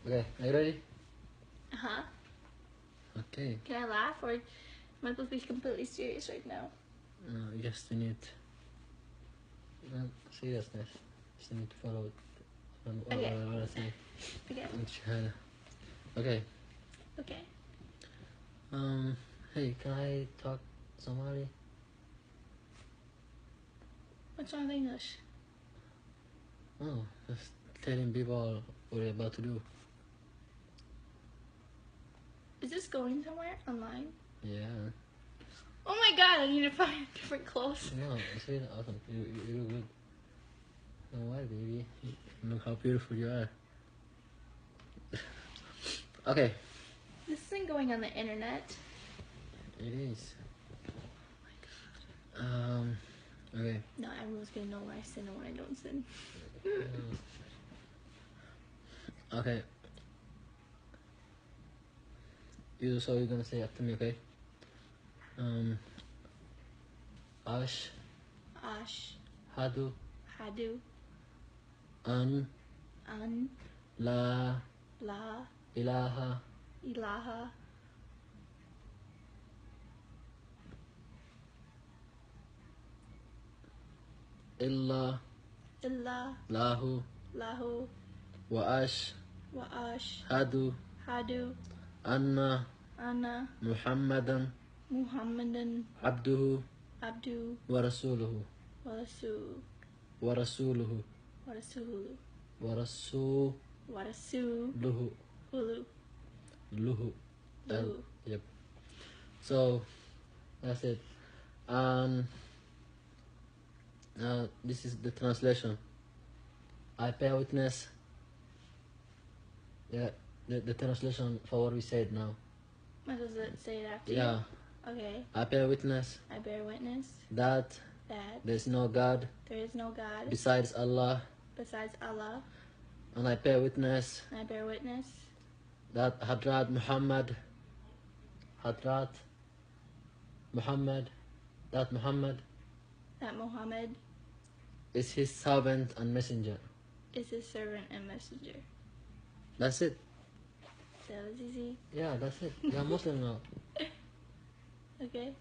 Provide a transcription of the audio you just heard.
Okay, are you ready? Uh-huh. Okay. Can I laugh or am I supposed to be completely serious right now? No, you just need seriousness. Just need to follow it. Okay. What I say. Okay. Okay. Okay. Hey, can I talk Somali? What's wrong with English? Oh, just telling people what you're about to do. Is this going somewhere online? Yeah. Oh my god, I need to find different clothes. No, it's really awesome. You look good. Don't worry, baby. Look how beautiful you are. Okay. This isn't going on the internet. It is. Okay. No, everyone's gonna know when I sin and when I don't sin. Okay. So you're gonna say after me, okay? Ash, Ash, Hadu, Hadu, An, An, La, La, Ilaha, Ilaha, Illa, Illa, Lahu, Lahu, Wa'ash, Wa'ash, Hadu, Hadu, Anna, Anna, Muhammadan, Muhammadan, Abduhu, Abdu, Warasuluhu, Warasu, Warasuluhu, Warasulu, Warasuluhu, Warasu, Hulu, Luhu. Luhu. Yep. So, that's it. This is the translation. I bear witness. Yeah, the translation for what we said now. Am I supposed to say it after Yeah. you? Okay. I bear witness I bear witness that that there is no God there is no God besides Allah, besides Allah, and I bear witness and I bear witness that Hadrat Muhammad, that Muhammad that Muhammad is his servant and messenger. is his servant and messenger. That's it. That was easy. Yeah, that's it. You're Muslim now. Okay.